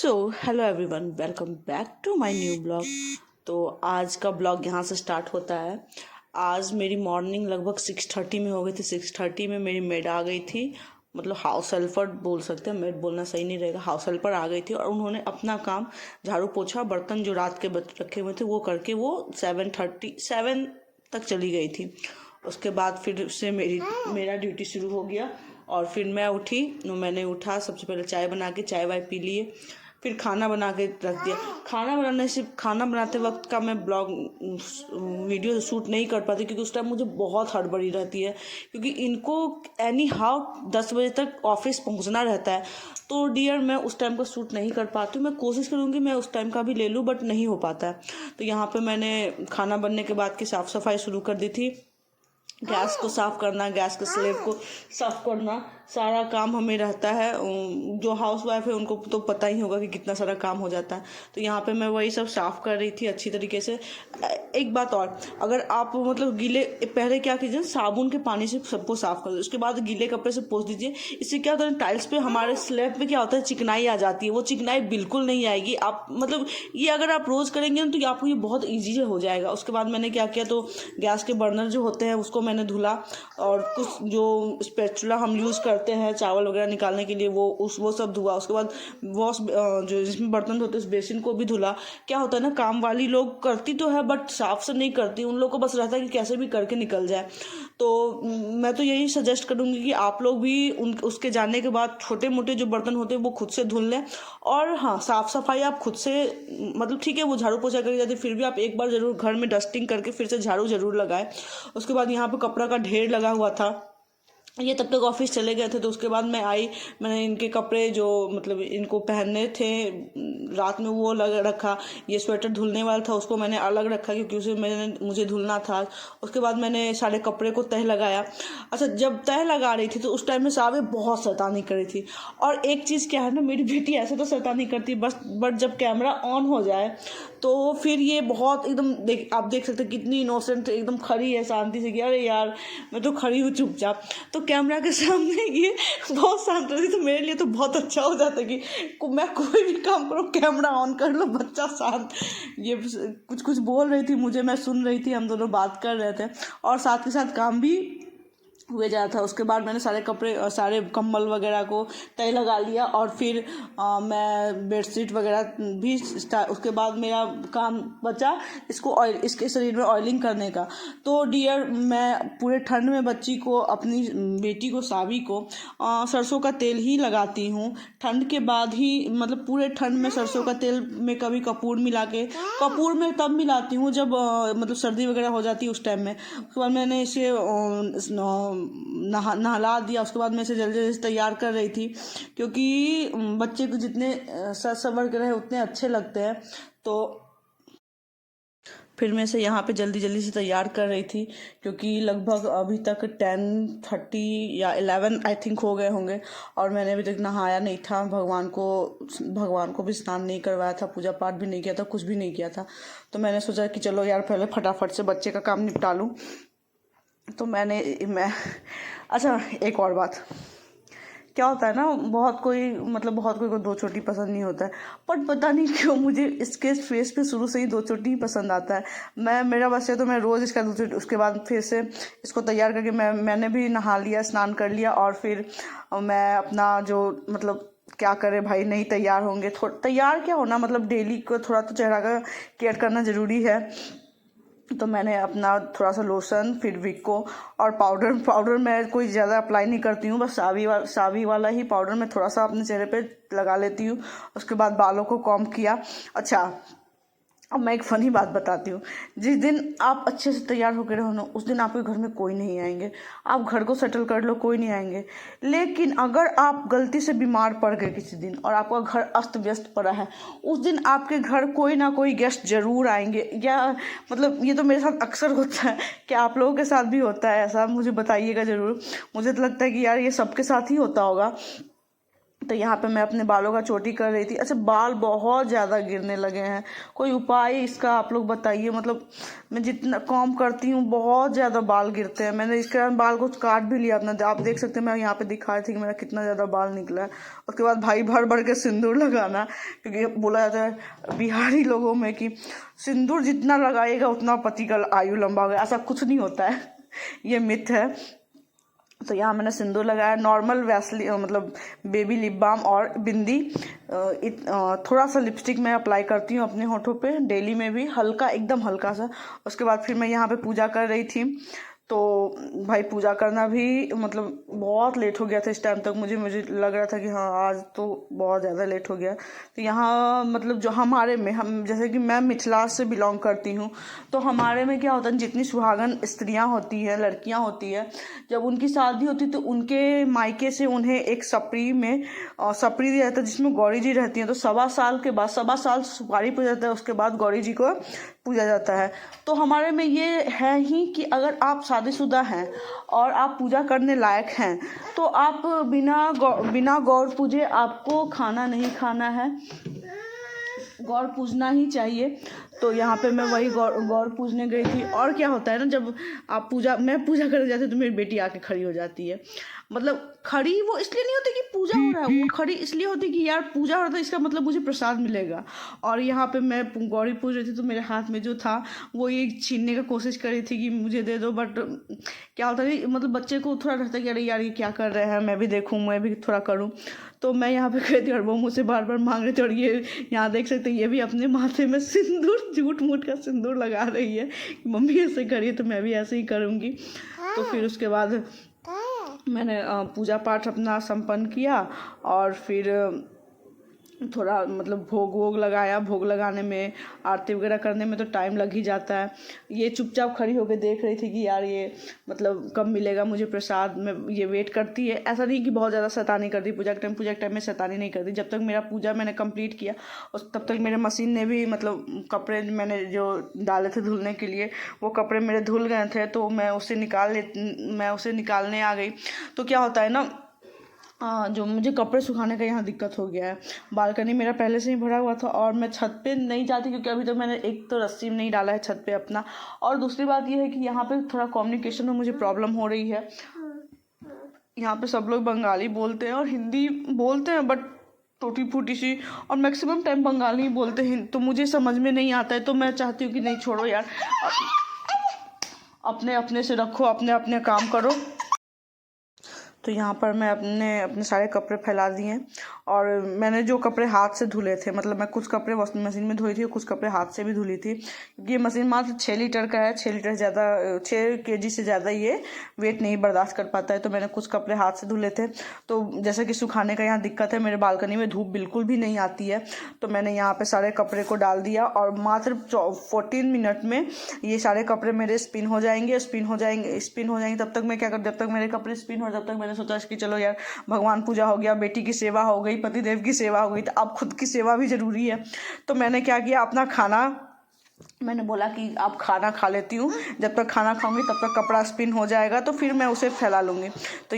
So hello everyone, welcome back to my new blog. तो आज का ब्लॉग यहाँ से स्टार्ट होता है। आज मेरी मॉर्निंग लगभग 6:30 में हो गई थी। 6:30 में मेरी मेड आ गई थी, मतलब हाउस हेल्पर बोल सकते हैं, मेड बोलना सही नहीं रहेगा, हाउस हेल्पर आ गई थी। और उन्होंने अपना काम झाड़ू पोछा बर्तन जो रात के रखे हुए थे वो करके वो 7:37 तक चली गई थी। उसके बाद फिर से मेरा ड्यूटी शुरू हो गया और फिर मैं उठी। मैंने उठा, सबसे पहले चाय बना के चाय वाय पी लिए, फिर खाना बना के रख दिया। खाना बनाते वक्त का मैं ब्लॉग वीडियो शूट नहीं कर पाती क्योंकि उस टाइम मुझे बहुत हड़बड़ी रहती है, क्योंकि इनको एनी हाउ 10 बजे तक ऑफिस पहुंचना रहता है। तो डियर मैं उस टाइम का शूट नहीं कर पाती हूँ। मैं कोशिश करूँगी मैं उस टाइम का भी ले लूँ, बट नहीं हो पाता है। तो यहाँ पे मैंने खाना बनने के बाद की साफ़ सफाई शुरू कर दी थी। गैस को साफ़ करना, गैस के स्लेब को साफ़ करना, सारा काम हमें रहता है। जो हाउस वाइफ है उनको तो पता ही होगा कि कितना सारा काम हो जाता है। तो यहाँ पे मैं वही सब साफ़ कर रही थी अच्छी तरीके से। एक बात और, अगर आप मतलब गीले पहले क्या कीजिए, साबुन के पानी से सबको साफ़ कर दीजिए, उसके बाद गीले कपड़े से पोंछ दीजिए। इससे क्या होता है, टाइल्स पे हमारे स्लेब पे क्या होता है, चिकनाई आ जाती है। वो चिकनाई बिल्कुल नहीं आएगी। आप मतलब ये अगर आप रोज़ करेंगे ना तो आपको ये बहुत ईजी हो जाएगा। उसके बाद मैंने क्या किया, तो गैस के बर्नर जो होते हैं उसको मैंने धुला, और कुछ जो स्पैचुला हम यूज़ करते हैं चावल वगैरह निकालने के लिए वो सब धुआ। उसके बाद वॉश जो जिसमें बर्तन धोते हैं उस बेसिन को भी धुला। क्या होता है ना, काम वाली लोग करती तो है बट साफ से नहीं करती, उन लोग को बस रहता है कि कैसे भी करके निकल जाए। तो मैं तो यही सजेस्ट करूँगी कि आप लोग भी उसके जाने के बाद छोटे मोटे जो बर्तन होते हैं वो खुद से धुल लें। और हाँ, साफ़ सफाई आप खुद से, मतलब ठीक है वो झाड़ू पोछा करके जाती, फिर भी आप एक बार ज़रूर घर में डस्टिंग करके फिर से झाड़ू ज़रूर लगाएं। उसके बाद यहाँ पे कपड़ा का ढेर लगा हुआ था, ये तब तक ऑफिस चले गए थे। तो उसके बाद मैं आई, मैंने इनके कपड़े जो मतलब इनको पहनने थे रात में वो अलग रखा। ये स्वेटर धुलने वाला था उसको मैंने अलग रखा क्योंकि उसे मुझे धुलना था। उसके बाद मैंने सारे कपड़े को तह लगाया। अच्छा, जब तह लगा रही थी तो उस टाइम में सावे बहुत शैतानी कर रही थी। और एक चीज़ क्या है ना, मेरी बेटी ऐसे तो शैतानी करती बस, बट जब कैमरा ऑन हो जाए तो फिर ये बहुत एकदम आप देख सकते हैं कितनी इनोसेंट एकदम खड़ी है शांति से कि अरे यार मैं तो खड़ी हूँ चुपचाप। तो कैमरा के सामने ये बहुत शांत रहती, तो मेरे लिए तो बहुत अच्छा हो जाता है कि मैं कोई भी काम करूँ कैमरा ऑन कर लो, बच्चा शांत। ये कुछ कुछ बोल रही थी मुझे, मैं सुन रही थी, हम दोनों बात कर रहे थे और साथ के साथ काम भी हुए जा रहा था। उसके बाद मैंने सारे कपड़े सारे कंबल वगैरह को तय लगा लिया और फिर मैं बेडशीट वगैरह भी उसके बाद मेरा काम बचा इसके शरीर में ऑयलिंग करने का। तो डियर मैं पूरे ठंड में बच्ची को, अपनी बेटी को, सावी को सरसों का तेल ही लगाती हूँ। ठंड के बाद ही, मतलब पूरे ठंड में सरसों का तेल में कभी कपूर मिला के, कपूर में तब मिलाती हूँ जब मतलब सर्दी वगैरह हो जाती है उस टाइम में। उसके बाद मैंने इसे नहला दिया। उसके बाद मैं इसे जल्दी जल्दी तैयार कर रही थी क्योंकि बच्चे को जितने सज संवर के रहे उतने अच्छे लगते हैं। तो फिर मैं इसे यहाँ पे जल्दी जल्दी से तैयार कर रही थी क्योंकि लगभग अभी तक 10:30 या 11 आई थिंक हो गए होंगे और मैंने अभी तक नहाया नहीं था। भगवान को भी स्नान नहीं करवाया था, पूजा पाठ भी नहीं किया था, कुछ भी नहीं किया था। तो मैंने सोचा कि चलो यार पहले फटाफट से बच्चे का काम निपटा लूँ। तो मैं अच्छा, एक और बात, क्या होता है ना, बहुत कोई को दो चोटी पसंद नहीं होता है, बट पता नहीं क्यों मुझे इसके फेस पे शुरू से ही दो चोटी ही पसंद आता है। मेरा बस है तो मैं रोज़ इसका उसके बाद फिर से इसको तैयार करके मैंने भी नहा लिया, स्नान कर लिया और फिर मैं अपना जो मतलब क्या करे भाई, नहीं तैयार होंगे, तैयार क्या होना, मतलब डेली को थोड़ा तो चेहरा का केयर करना ज़रूरी है। तो मैंने अपना थोड़ा सा लोशन, फिर विको और पाउडर मैं कोई ज़्यादा अप्लाई नहीं करती हूँ, बस सावी वाला ही पाउडर मैं थोड़ा सा अपने चेहरे पे लगा लेती हूँ। उसके बाद बालों को कॉम्ब किया। अच्छा, अब मैं एक फ़नी बात बताती हूँ। जिस दिन आप अच्छे से तैयार होकर रहो ना, उस दिन आपके घर में कोई नहीं आएंगे। आप घर को सेटल कर लो, कोई नहीं आएंगे। लेकिन अगर आप गलती से बीमार पड़ गए किसी दिन और आपका घर अस्त व्यस्त पड़ा है, उस दिन आपके घर कोई ना कोई गेस्ट ज़रूर आएंगे। या मतलब ये तो मेरे साथ अक्सर होता है। क्या आप लोगों के साथ भी होता है ऐसा? मुझे बताइएगा ज़रूर। मुझे तो लगता है कि यार ये सबके साथ ही होता होगा। तो यहाँ पे मैं अपने बालों का चोटी कर रही थी। अच्छा, बाल बहुत ज़्यादा गिरने लगे हैं, कोई उपाय इसका आप लोग बताइए। मतलब मैं जितना कॉम करती हूँ बहुत ज़्यादा बाल गिरते हैं। मैंने इसके बाद बाल को काट भी लिया अपना, आप देख सकते हैं। मैं यहाँ पे दिखा रही थी कि मेरा कितना ज़्यादा बाल निकला है। उसके बाद भाई भर भर के सिंदूर लगाना, क्योंकि बोला जाता है बिहारी लोगों में कि सिंदूर जितना लगाएगा उतना पति का आयु लंबा होगा। ऐसा कुछ नहीं होता है, ये मिथ है। तो यहाँ मैंने सिंदूर लगाया, नॉर्मल वैसली मतलब बेबी लिप बाम और बिंदी, थोड़ा सा लिपस्टिक मैं अप्लाई करती हूँ अपने होठों पे डेली में भी, हल्का, एकदम हल्का सा। उसके बाद फिर मैं यहाँ पे पूजा कर रही थी। तो भाई पूजा करना भी मतलब बहुत लेट हो गया था इस टाइम तक। मुझे लग रहा था कि हाँ आज तो बहुत ज़्यादा लेट हो गया। तो यहाँ मतलब जो हमारे में, हम जैसे कि मैं मिथिला से बिलोंग करती हूँ, तो हमारे में क्या होता है, जितनी सुहागन स्त्रियाँ होती हैं, लड़कियाँ होती है, जब उनकी शादी होती तो उनके मायके से उन्हें एक सपरी में सपरी दिया जाता है जिसमें गौरी जी रहती हैं। तो 1.25 साल के बाद, 1.25 साल सुपारी पूजा जाता है, उसके बाद गौरी जी को पूजा जाता है। तो हमारे में ये है ही कि अगर आप शादीशुदा हैं और आप पूजा करने लायक हैं तो आप बिना गौर पूजे आपको खाना नहीं खाना है, गौर पूजना ही चाहिए। तो यहाँ पे मैं वही गौर पूजने गई थी। और क्या होता है ना, जब आप मैं पूजा करने जाती हूँ तो मेरी बेटी आके खड़ी हो जाती है। मतलब खड़ी वो इसलिए नहीं होती कि पूजा हो रहा है, वो खड़ी इसलिए होती कि यार पूजा हो रहा था, इसका मतलब मुझे प्रसाद मिलेगा। और यहाँ पे मैं गौरी पूज रही थी तो मेरे हाथ में जो था वो ये छीनने का कोशिश कर रही थी कि मुझे दे दो। बट क्या होता है, मतलब बच्चे को थोड़ा रहता है कि अरे यार ये क्या कर रहे हैं, मैं भी देखूँ, मैं भी थोड़ा करूँ। तो मैं यहाँ पे कहती हूँ और वो मुझसे बार बार मांग रही थी। और ये यहाँ देख सकते हैं, ये भी अपने माथे में सिंदूर, झूठ मूठ का सिंदूर लगा रही है। मम्मी ऐसे करिए तो मैं भी ऐसे ही करूँगी। तो फिर उसके बाद मैंने पूजा पाठ अपना संपन्न किया और फिर थोड़ा मतलब भोग वोग लगाया। भोग लगाने में, आरती वगैरह करने में तो टाइम लग ही जाता है। ये चुपचाप खड़ी होकर देख रही थी कि यार ये मतलब कब मिलेगा मुझे प्रसाद, में ये वेट करती है। ऐसा नहीं कि बहुत ज़्यादा शैतानी करती पूजा के टाइम में शैतानी नहीं करती। जब तक मेरा पूजा मैंने कंप्लीट किया उस तब तक मेरे मशीन ने भी मतलब कपड़े मैंने जो डाले थे धुलने के लिए, वो कपड़े मेरे धुल गए थे। तो मैं उसे निकालने आ गई। तो क्या होता है ना, जो मुझे कपड़े सुखाने का यहाँ दिक्कत हो गया है। बालकनी मेरा पहले से ही भरा हुआ था और मैं छत पे नहीं जाती क्योंकि अभी तक मैंने एक तो रस्सी नहीं डाला है छत पे अपना, और दूसरी बात ये है कि यहाँ पे थोड़ा कम्युनिकेशन में मुझे प्रॉब्लम हो रही है। यहाँ पे सब लोग बंगाली बोलते हैं और हिंदी बोलते हैं बट टूटी फूटी सी, और मैक्सिमम टाइम बंगाली ही बोलते हैं। तो मुझे समझ में नहीं आता है। तो मैं चाहती हूँ कि नहीं छोड़ो यार, अपने अपने से रखो, अपने अपने काम करो। तो यहाँ पर मैं अपने सारे कपड़े फैला दिए। और मैंने जो कपड़े हाथ से धुले थे, मतलब मैं कुछ कपड़े वॉशिंग मशीन में धुली थी और कुछ कपड़े हाथ से भी धुली थी, क्योंकि ये मशीन मात्र 6 लीटर का है। 6 लीटर ज़्यादा, 6 kg से ज़्यादा ये वेट नहीं बर्दाश्त कर पाता है। तो मैंने कुछ कपड़े हाथ से धुले थे। तो जैसे कि सुखाने का यहाँ दिक्कत है, मेरे बालकनी में धूप बिल्कुल भी नहीं आती है। तो मैंने यहाँ पर सारे कपड़े को डाल दिया और मात्र 14 मिनट में ये सारे कपड़े मेरे स्पिन हो जाएंगे। तब तक मैं क्या कर, जब तक मेरे कपड़े स्पिन हो, जब तक मैंने सोचा कि चलो यार भगवान पूजा हो गया, बेटी की सेवा हो गई, पतिदेव की सेवा हो गई, तो अब खुद की सेवा भी जरूरी है। तो मैंने क्या किया, अपना खाना, मैंने बोला कि आप खाना खा लेती हूँ, जब तक खाना खाऊंगी तब तक कपड़ा स्पिन हो जाएगा तो फिर मैं उसे फैला लूँगी। तो